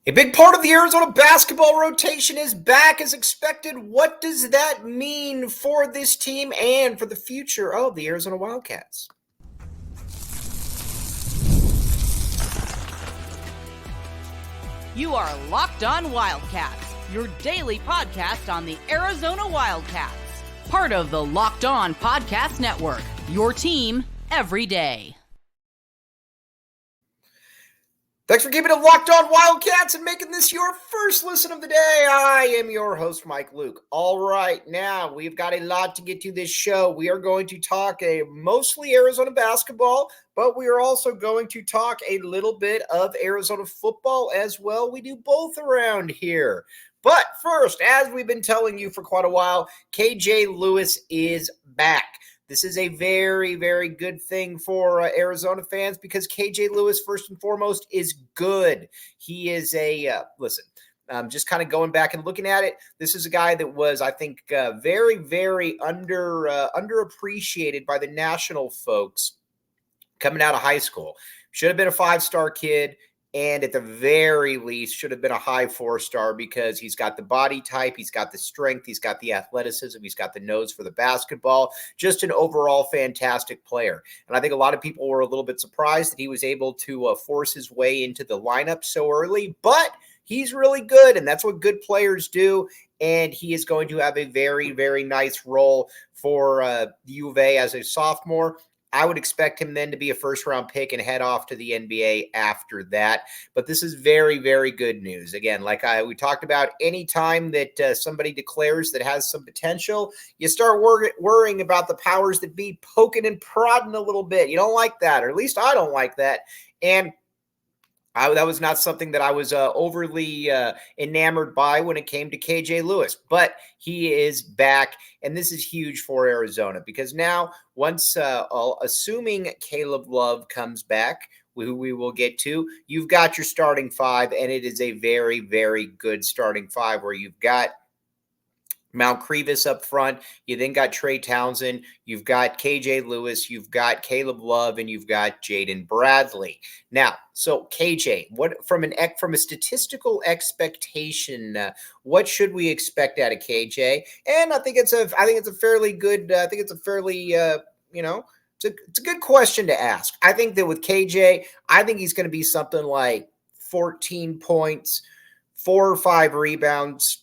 A big part of the Arizona basketball rotation is back as expected. What does that mean for this team and for the future of the Arizona Wildcats? You are Locked On Wildcats, your daily podcast on the Arizona Wildcats. Part of the Locked On Podcast Network, your team every day. Thanks for keeping it Locked On Wildcats and making this your first listen of the day. I am your host, Mike Luke. All right, now we've got a lot to get to this show. We are going to talk mostly Arizona basketball, but we are also going to talk a little bit of Arizona football as well. We do both around here. But first, as we've been telling you for quite a while, KJ Lewis is back. This is a very, very good thing for Arizona fans because KJ Lewis, first and foremost, is good. He is just kind of going back and looking at it. This is a guy that was, I think, very, very underappreciated by the national folks coming out of high school. Should have been a five-star kid. And at the very least, should have been a high 4-star because he's got the body type, he's got the strength, he's got the athleticism, he's got the nose for the basketball. Just an overall fantastic player. And I think a lot of people were a little bit surprised that he was able to force his way into the lineup so early. But he's really good, and that's what good players do. And he is going to have a very, very nice role for the U of A as a sophomore. I would expect him then to be a first-round pick and head off to the NBA after that. But this is very, very good news. Again, like we talked about, any time that somebody declares that has some potential, you start worrying about the powers that be poking and prodding a little bit. You don't like that, or at least I don't like that. And that was not something that I was overly enamored by when it came to KJ Lewis, but he is back, and this is huge for Arizona because now, once assuming Caleb Love comes back, who we will get to, you've got your starting five, and it is a very, very good starting five where you've got Mount Crevis up front. You then got Trey Townsend. You've got KJ Lewis. You've got Caleb Love, and you've got Jaden Bradley. Now, so KJ, what from a statistical expectation, what should we expect out of KJ? And I think it's a fairly good. It's a good question to ask. I think that with KJ, I think he's going to be something like 14 points, 4 or 5 rebounds,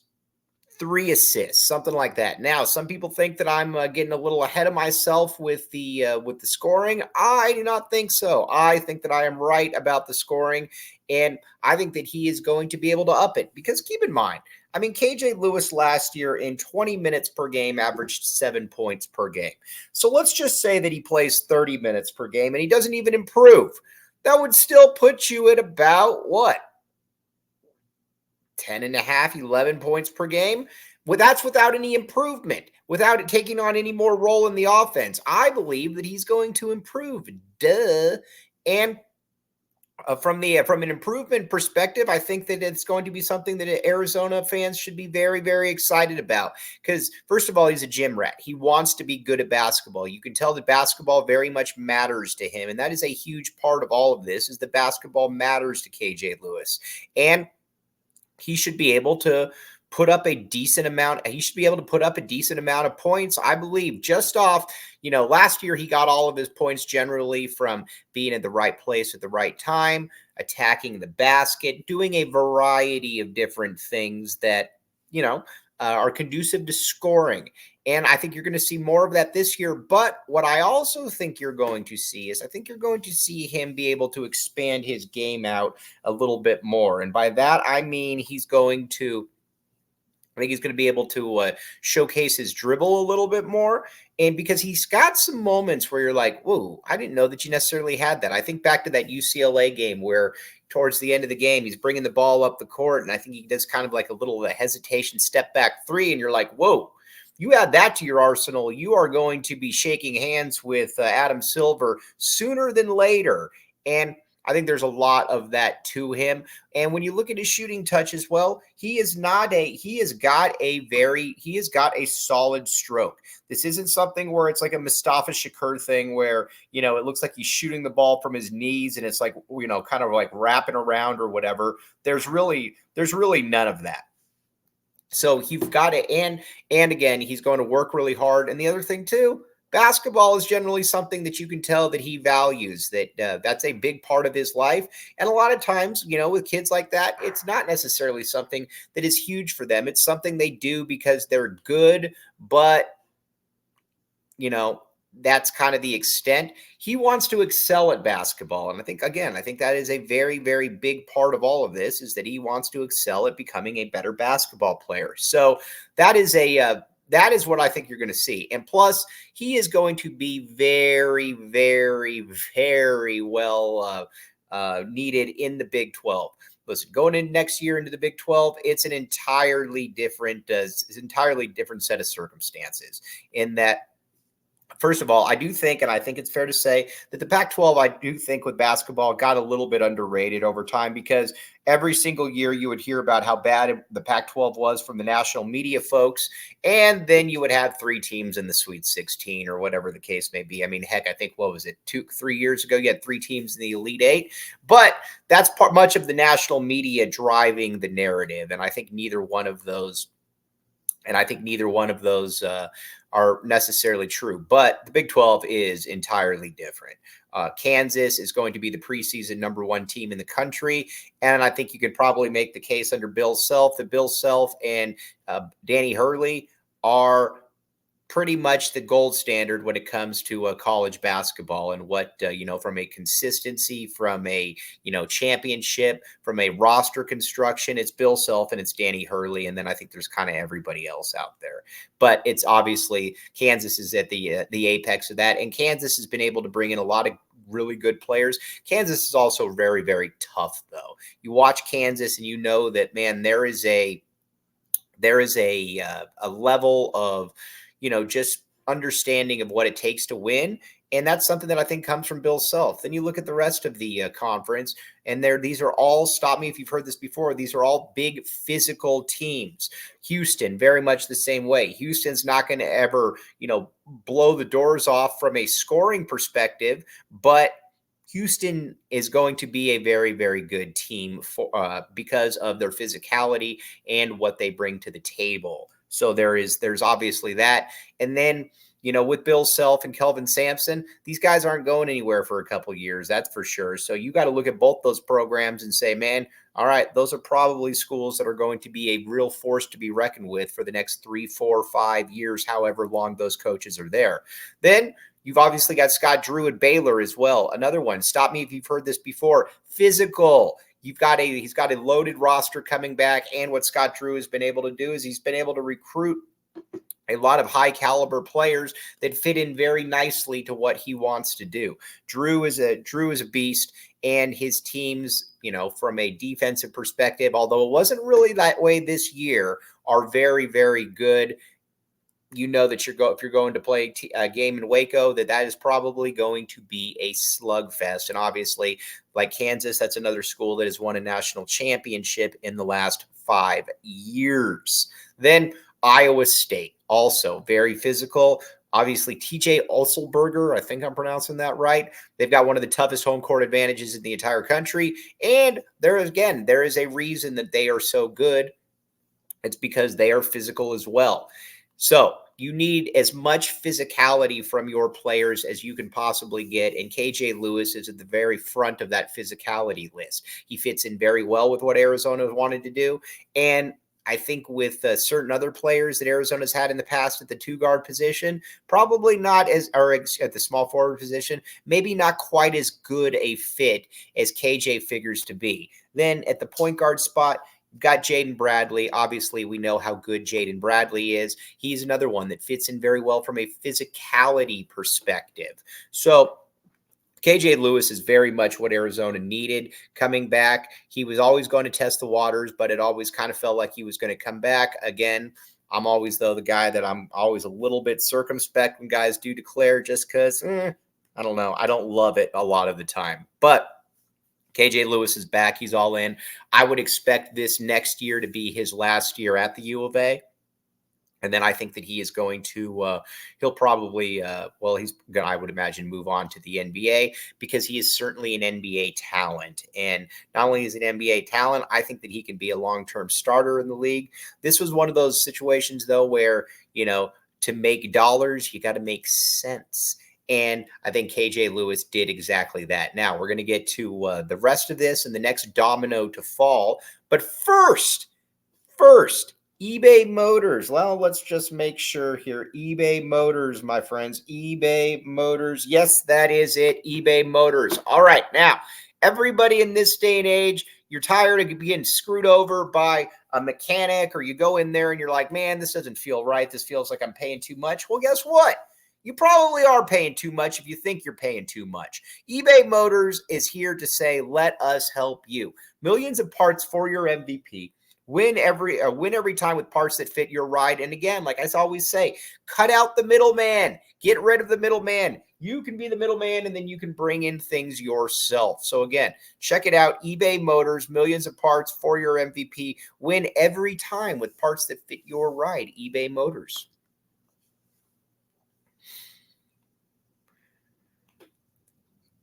3 assists, something like that. Now, some people think that I'm getting a little ahead of myself with the scoring. I do not think so. I think that I am right about the scoring, and I think that he is going to be able to up it. Because keep in mind, I mean, KJ Lewis last year in 20 minutes per game averaged 7 points per game. So let's just say that he plays 30 minutes per game and he doesn't even improve. That would still put you at about what? 10 and a half, 11 points per game. Well, that's without any improvement, without it taking on any more role in the offense. I believe that he's going to improve. Duh. And from an improvement perspective, I think that it's going to be something that Arizona fans should be very, very excited about. Because first of all, he's a gym rat. He wants to be good at basketball. You can tell that basketball very much matters to him. And that is a huge part of all of this, is that basketball matters to KJ Lewis. And he should be able to put up a decent amount. He should be able to put up a decent amount of points, I believe, just off, last year he got all of his points generally from being at the right place at the right time, attacking the basket, doing a variety of different things that, are conducive to scoring. And I think you're going to see more of that this year. But what I also think you're going to see is I think you're going to see him be able to expand his game out a little bit more. And by that, I mean he's going to be able to showcase his dribble a little bit more. And because he's got some moments where you're like, whoa, I didn't know that you necessarily had that. I think back to that UCLA game where towards the end of the game, he's bringing the ball up the court. And I think he does kind of like a little hesitation step back 3. And you're like, whoa, you add that to your arsenal. You are going to be shaking hands with Adam Silver sooner than later. And I think there's a lot of that to him. And when you look at his shooting touch as well, he has got a solid stroke. This isn't something where it's like a Mustafa Shakur thing where, it looks like he's shooting the ball from his knees and it's like, kind of like wrapping around or whatever. There's really none of that. So you've got to, and again, he's going to work really hard. And the other thing too, basketball is generally something that you can tell that he values, that that's a big part of his life. And a lot of times, with kids like that, it's not necessarily something that is huge for them. It's something they do because they're good, but that's kind of the extent. He wants to excel at basketball. And I think that is a very, very big part of all of this, is that he wants to excel at becoming a better basketball player. So that is what I think you're going to see. And plus, he is going to be very, very, very well needed in the Big 12. Listen, going in next year into the Big 12, it's an entirely different set of circumstances in that. First of all, I do think, and I think it's fair to say, that the Pac-12, I do think with basketball, got a little bit underrated over time, because every single year you would hear about how bad the Pac-12 was from the national media folks, and then you would have 3 teams in the Sweet 16 or whatever the case may be. I mean, heck, I think, 3 years ago, you had 3 teams in the Elite 8, but that's much of the national media driving the narrative, and I think neither one of those are necessarily true. But the Big 12 is entirely different. Kansas is going to be the preseason number 1 team in the country. And I think you could probably make the case under Bill Self that Bill Self and Danny Hurley are pretty much the gold standard when it comes to college basketball, and what, from a consistency, from a, championship, from a roster construction, it's Bill Self and it's Danny Hurley. And then I think there's kind of everybody else out there, but it's obviously Kansas is at the apex of that. And Kansas has been able to bring in a lot of really good players. Kansas is also very, very tough though. You watch Kansas and you know that, man, there is a level of, just understanding of what it takes to win. And that's something that I think comes from Bill Self. Then you look at the rest of the conference, and these are all, stop me if you've heard this before, these are all big physical teams. Houston, very much the same way. Houston's not going to ever, blow the doors off from a scoring perspective, but Houston is going to be a very, very good team because of their physicality and what they bring to the table. So there's obviously that. And then, with Bill Self and Kelvin Sampson, these guys aren't going anywhere for a couple years. That's for sure. So you got to look at both those programs and say, man, all right, those are probably schools that are going to be a real force to be reckoned with for the next 3, 4, 5 years, however long those coaches are there. Then you've obviously got Scott Drew at Baylor as well. Another one. Stop me if you've heard this before. Physical. He's got a loaded roster coming back, and what Scott Drew has been able to do is he's been able to recruit a lot of high caliber players that fit in very nicely to what he wants to do. Drew is a beast, and his teams, from a defensive perspective, although it wasn't really that way this year, are very, very good. That if you're going to play a game in Waco, that is probably going to be a slugfest. And obviously, like Kansas, that's another school that has won a national championship in the last 5 years. Then Iowa State, also very physical. Obviously, TJ Otzelberger, I think I'm pronouncing that right. They've got one of the toughest home court advantages in the entire country. And there is a reason that they are so good. It's because they are physical as well. So you need as much physicality from your players as you can possibly get. And KJ Lewis is at the very front of that physicality list. He fits in very well with what Arizona wanted to do. And I think with certain other players that Arizona's had in the past at the 2-guard position, probably not or at the small forward position, maybe not quite as good a fit as KJ figures to be. Then at the point guard spot, you've got Jaden Bradley. Obviously, we know how good Jaden Bradley is. He's another one that fits in very well from a physicality perspective. So KJ Lewis is very much what Arizona needed coming back. He was always going to test the waters, but it always kind of felt like he was going to come back. Again, I'm always, though, the guy that I'm always a little bit circumspect when guys do declare, just because, I don't know. I don't love it a lot of the time. But KJ Lewis is back. He's all in. I would expect this next year to be his last year at the U of A. And then I think that he is going to, he'll probably, he's going to, I would imagine, move on to the NBA because he is certainly an NBA talent. And not only is he an NBA talent, I think that he can be a long-term starter in the league. This was one of those situations, though, where, to make dollars, you got to make sense. And I think KJ Lewis did exactly that. Now, we're going to get to the rest of this and the next domino to fall. But first, eBay Motors. Well, let's just make sure here. eBay Motors, my friends. eBay Motors. Yes, that is it. eBay Motors. All right. Now, everybody in this day and age, you're tired of getting screwed over by a mechanic, or you go in there and you're like, man, this doesn't feel right. This feels like I'm paying too much. Well, guess what? You probably are paying too much if you think you're paying too much. eBay Motors is here to say, let us help you. Millions of parts for your MVP. Win every time with parts that fit your ride. And again, like I always say, cut out the middleman. Get rid of the middleman. You can be the middleman, and then you can bring in things yourself. So again, check it out. eBay Motors, millions of parts for your MVP. Win every time with parts that fit your ride. eBay Motors.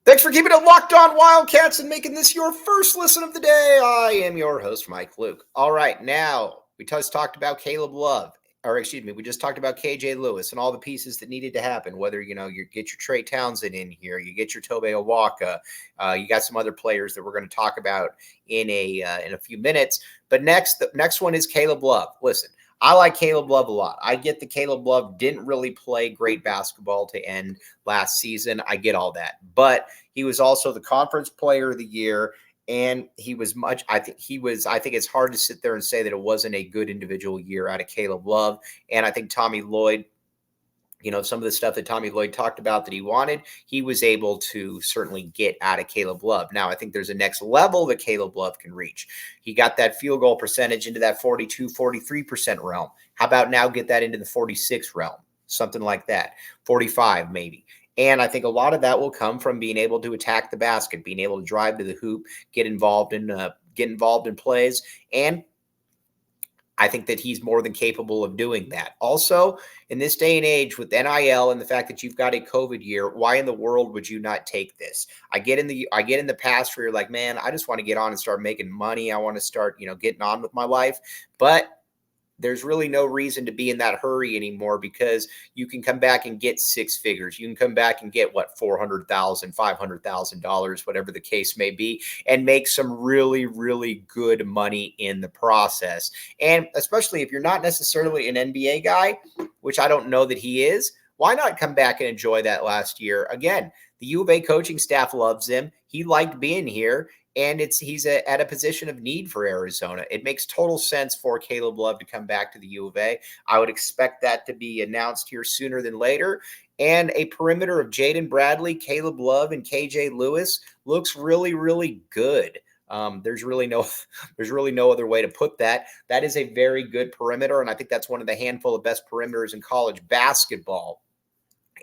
Thanks for keeping it locked on Wildcats and making this your first listen of the day. I am your host, Mike Luke. All right, now we just talked about Caleb Love, we just talked about KJ Lewis and all the pieces that needed to happen. Whether you get your Trey Townsend in here, you get your Tobe Awaka, you got some other players that we're going to talk about in a few minutes. But the next one is Caleb Love. Listen. I like Caleb Love a lot. I get that Caleb Love didn't really play great basketball to end last season. I get all that. But he was also the conference player of the year, and he was I think it's hard to sit there and say that it wasn't a good individual year out of Caleb Love. And I think Tommy Lloyd, some of the stuff that Tommy Lloyd talked about that he wanted, he was able to certainly get out of Caleb Love. Now, I think there's a next level that Caleb Love can reach. He got that field goal percentage into that 42, 43% realm. How about now get that into the 46 realm? Something like that. 45 maybe. And I think a lot of that will come from being able to attack the basket, being able to drive to the hoop, get involved in plays. And I think that he's more than capable of doing that. Also, in this day and age with NIL and the fact that you've got a COVID year, why in the world would you not take this? I get in the past where you're like, man, I just want to get on and start making money. I want to start, getting on with my life. But there's really no reason to be in that hurry anymore, because you can come back and get six figures. You can come back and get $400,000, $500,000, whatever the case may be, and make some really, really good money in the process. And especially if you're not necessarily an NBA guy, which I don't know that he is, why not come back and enjoy that last year? Again, the U of A coaching staff loves him. He liked being here. And he's at a position of need for Arizona. It makes total sense for Caleb Love to come back to the U of A. I would expect that to be announced here sooner than later. And a perimeter of Jaden Bradley, Caleb Love, and KJ Lewis looks really, really good. There's really no other way to put that. That is a very good perimeter, and I think that's one of the handful of best perimeters in college basketball.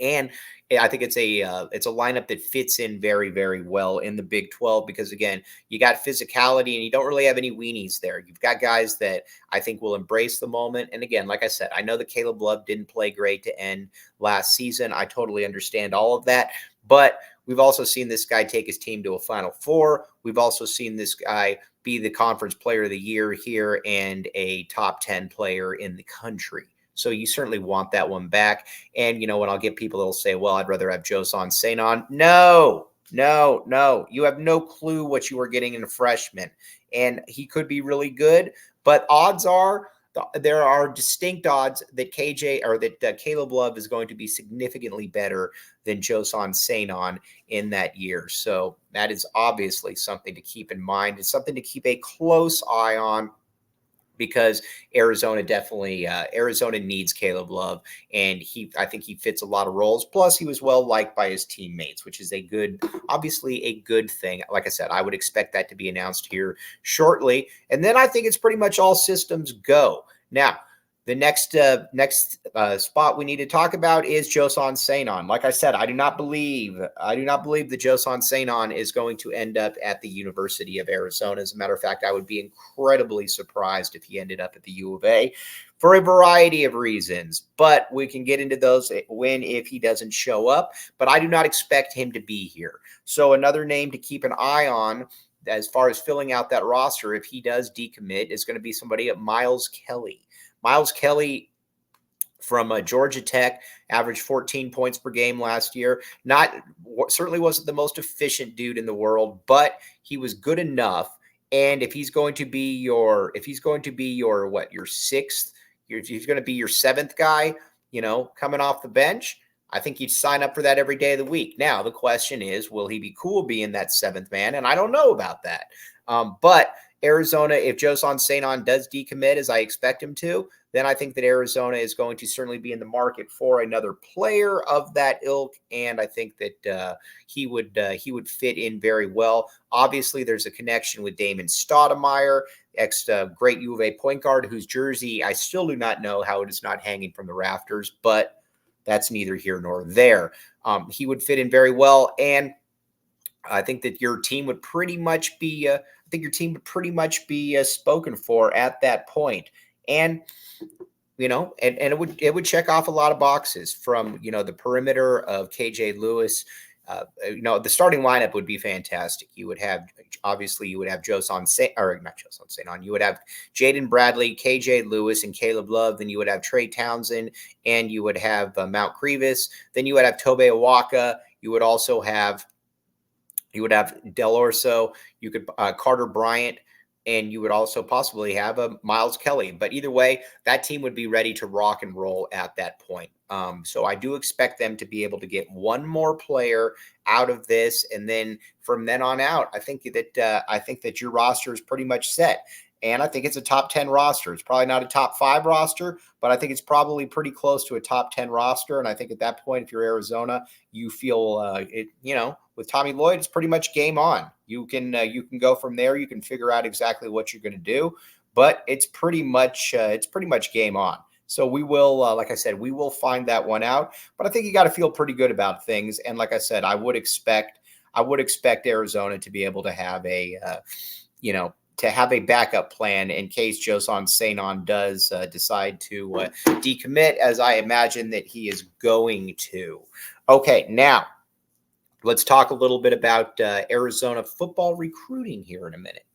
And I think it's a lineup that fits in very, very well in the Big 12, because, again, you got physicality and you don't really have any weenies there. You've got guys that I think will embrace the moment. And, again, like I said, I know that Caleb Love didn't play great to end last season. I totally understand all of that. But we've also seen this guy take his team to a Final Four. We've also seen this guy be the conference player of the year here and a top 10 player in the country. So you certainly want that one back. And, when I'll get people that will say, well, I'd rather have Josan Sanon. No. You have no clue what you are getting in a freshman. And he could be really good, but odds are there are distinct odds that Caleb Love is going to be significantly better than Josan Sanon in that year. So that is obviously something to keep in mind. It's something to keep a close eye on, because Arizona needs Caleb Love, and I think he fits a lot of roles. Plus, he was well liked by his teammates, which is obviously a good thing. Like I said, I would expect that to be announced here shortly. And then I think it's pretty much all systems go. Now, The next spot we need to talk about is Joson Sainon. Like I said, I do not believe that Joson Sainon is going to end up at the University of Arizona. As a matter of fact, I would be incredibly surprised if he ended up at the U of A for a variety of reasons. But we can get into those if he doesn't show up. But I do not expect him to be here. So another name to keep an eye on as far as filling out that roster, if he does decommit, is going to be somebody at Miles Kelly. Miles Kelly from Georgia Tech averaged 14 points per game last year. Certainly wasn't the most efficient dude in the world, but he was good enough. And if he's going to be your sixth, if he's going to be your seventh guy, coming off the bench, I think you'd sign up for that every day of the week. Now, the question is, will he be cool being that seventh man? And I don't know about that. But Arizona, if Joson Sainon does decommit, as I expect him to, then I think that Arizona is going to certainly be in the market for another player of that ilk, and I think that he would fit in very well. Obviously, there's a connection with Damon Stoudemire, great U of A point guard, whose jersey I still do not know how it is not hanging from the rafters, but that's neither here nor there. He would fit in very well, and I think that your team would pretty much be spoken for at that point. And it would check off a lot of boxes from the perimeter of KJ Lewis. The starting lineup would be fantastic. You would have Joson Sainon. You would have Jaden Bradley, KJ Lewis, and Caleb Love. Then you would have Trey Townsend, and you would have Mount Crevis. Then you would have Tobe Awaka. You would also have Del Orso. You could Carter Bryant. And you would also possibly have a Miles Kelly. But either way, that team would be ready to rock and roll at that point. So I do expect them to be able to get one more player out of this. And then from then on out, I think that your roster is pretty much set. And I think it's a top 10 roster. It's probably not a top 5 roster, but I think it's probably pretty close to a top 10 roster. And I think at that point, if you're Arizona, you feel with Tommy Lloyd, it's pretty much game on. You can go from there. You can figure out exactly what you're going to do, but it's pretty much game on. So we will, like I said, we will find that one out. But I think you got to feel pretty good about things. And like I said, I would expect Arizona to be able to have a backup plan in case Joson Sainon does decide to decommit, as I imagine that he is going to. Okay, now let's talk a little bit about Arizona football recruiting here in a minute.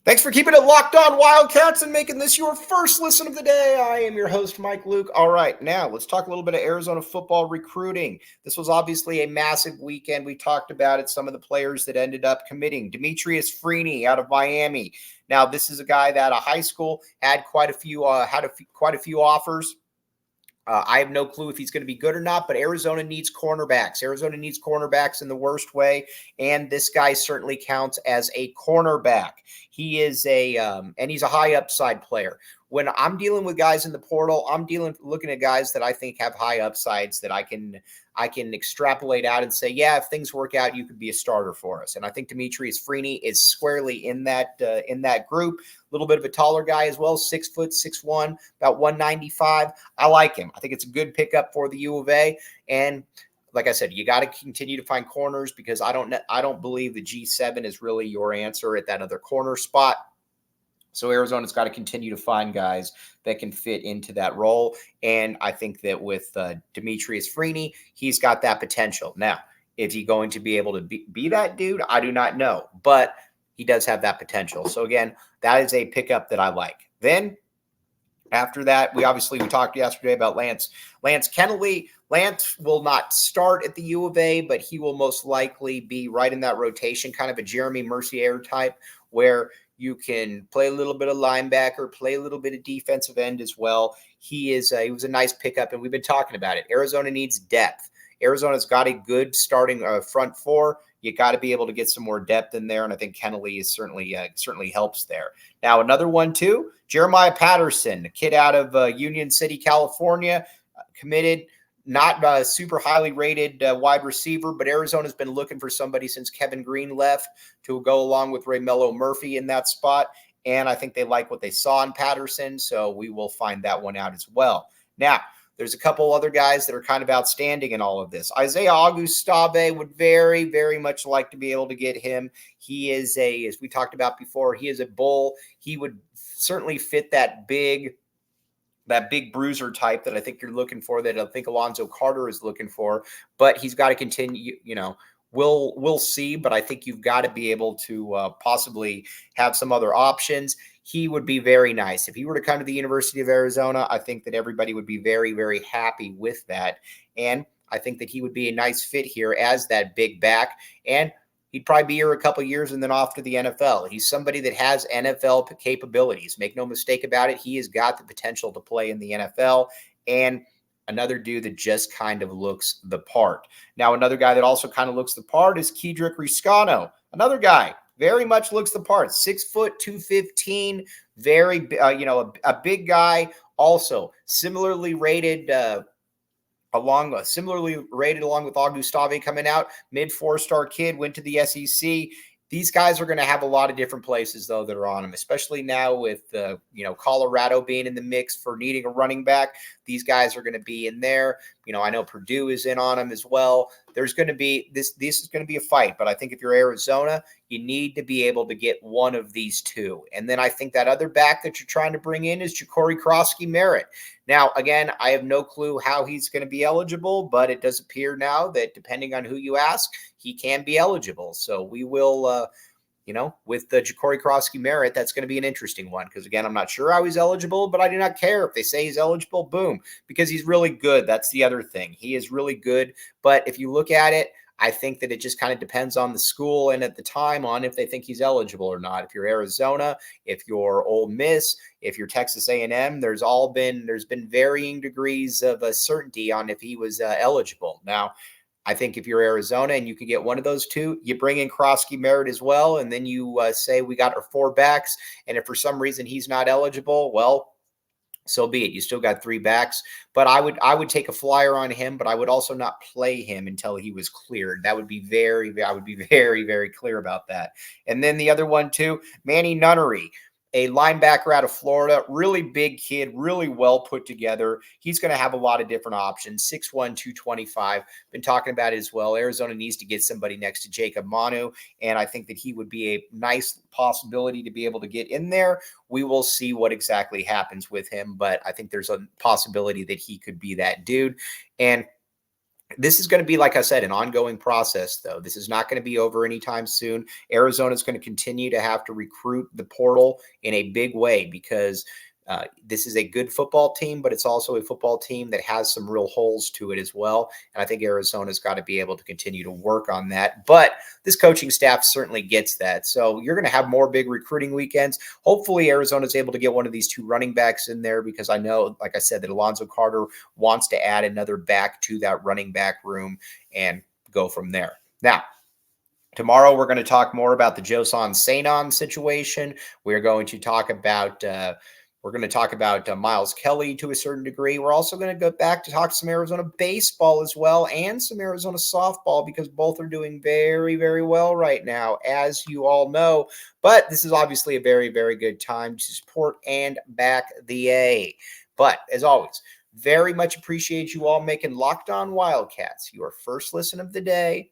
Thanks for keeping it locked on, Wildcats, and making this your first listen of the day. I am your host, Mike Luke. All right, now let's talk a little bit of Arizona football recruiting. This was obviously a massive weekend. We talked about it, some of the players that ended up committing. Demetrius Freeney out of Miami. Now, this is a guy that out of high school had quite a few offers. I have no clue if he's going to be good or not, but Arizona needs cornerbacks. Arizona needs cornerbacks in the worst way, and this guy certainly counts as a cornerback. He is and he's a high upside player. When I'm dealing with guys in the portal, I'm looking at guys that I think have high upsides that I can extrapolate out and say, yeah, if things work out, you could be a starter for us. And I think Demetrius Freeney is squarely in that group. A little bit of a taller guy as well, 6 foot, 6'1", about 195. I like him. I think it's a good pickup for the U of A. And like I said, you got to continue to find corners because I don't believe the G7 is really your answer at that other corner spot. So Arizona's got to continue to find guys that can fit into that role. And I think that with Demetrius Freeney, he's got that potential. Now, is he going to be able to be that dude? I do not know, but he does have that potential. So again, that is a pickup that I like. Then after that, we talked yesterday about Lance Kennelly. Lance will not start at the U of A, but he will most likely be right in that rotation, kind of a Jeremy Mercier type, where you can play a little bit of linebacker, play a little bit of defensive end as well. He was a nice pickup, and we've been talking about it. Arizona needs depth. Arizona's got a good starting front four. You got to be able to get some more depth in there, and I think Kennelly is certainly helps there. Now, another one too, Jeremiah Patterson, a kid out of Union City, California, committed. not a super highly rated wide receiver, but Arizona's been looking for somebody since Kevin Green left to go along with Raymelo Murphy in that spot. And I think they like what they saw in Patterson, so we will find that one out as well. Now, there's a couple other guys that are kind of outstanding in all of this. Isaiah Augustave would very, very much like to be able to get him. He is as we talked about before, he is a bull. He would certainly fit that big bruiser type that I think you're looking for, that I think Alonzo Carter is looking for, but he's got to continue, we'll see, but I think you've got to be able to possibly have some other options. He would be very nice. If he were to come to the University of Arizona, I think that everybody would be very, very happy with that. And I think that he would be a nice fit here as that big back. And he'd probably be here a couple of years and then off to the NFL. He's somebody that has NFL capabilities. Make no mistake about it. He has got the potential to play in the NFL. And another dude that just kind of looks the part. Now, another guy that also kind of looks the part is Kedrick Riscano. Another guy very much looks the part. 6 foot, 215, very, a big guy. Also, similarly rated along with Augustave coming out, mid 4-star kid, went to the SEC. These guys are going to have a lot of different places, though, that are on them, especially now with Colorado being in the mix for needing a running back. These guys are going to be in there. I know Purdue is in on them as well. There's going to be this is going to be a fight, but I think if you're Arizona, you need to be able to get one of these two. And then I think that other back that you're trying to bring in is Ja'Cory Krosky-Merritt. Now, again, I have no clue how he's going to be eligible, but it does appear now that depending on who you ask, he can be eligible. So we will, with the Ja'Cory Krosky-Merritt, that's going to be an interesting one because, again, I'm not sure how he's eligible, but I do not care. If they say he's eligible, boom, because he's really good. That's the other thing. He is really good. But if you look at it, I think that it just kind of depends on the school and at the time on if they think he's eligible or not. If you're Arizona, if you're Ole Miss, if you're Texas A&M, there's been varying degrees of certainty on if he was eligible. Now, I think if you're Arizona and you can get one of those two, you bring in Krosky-Merritt as well, and then you say we got our 4 backs, and if for some reason he's not eligible, well, so be it. You still got 3 backs, but I would take a flyer on him, but I would also not play him until he was cleared. I would be very, very clear about that. And then the other one too, Manny Nunnery, a linebacker out of Florida, really big kid, really well put together. He's going to have a lot of different options. 6'1", 225. Been talking about it as well. Arizona needs to get somebody next to Jacob Manu, and I think that he would be a nice possibility to be able to get in there. We will see what exactly happens with him, but I think there's a possibility that he could be that dude. And this is going to be, like I said, an ongoing process, though. This is not going to be over anytime soon. Arizona is going to continue to have to recruit the portal in a big way because this is a good football team, but it's also a football team that has some real holes to it as well. And I think Arizona's got to be able to continue to work on that. But this coaching staff certainly gets that. So you're going to have more big recruiting weekends. Hopefully Arizona's able to get one of these 2 running backs in there because I know, like I said, that Alonzo Carter wants to add another back to that running back room and go from there. Now, tomorrow we're going to talk more about the Josan Sanon situation. We're going to talk about Miles Kelly to a certain degree. We're also going to go back to talk some Arizona baseball as well and some Arizona softball because both are doing very, very well right now, as you all know. But this is obviously a very, very good time to support and back the A. But as always, very much appreciate you all making Locked On Wildcats your first listen of the day.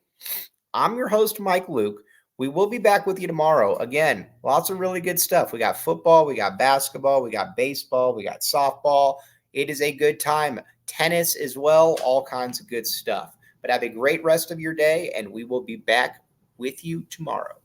I'm your host, Mike Luke. We will be back with you tomorrow. Again, lots of really good stuff. We got football, we got basketball, we got baseball, we got softball. It is a good time. Tennis as well, all kinds of good stuff. But have a great rest of your day, and we will be back with you tomorrow.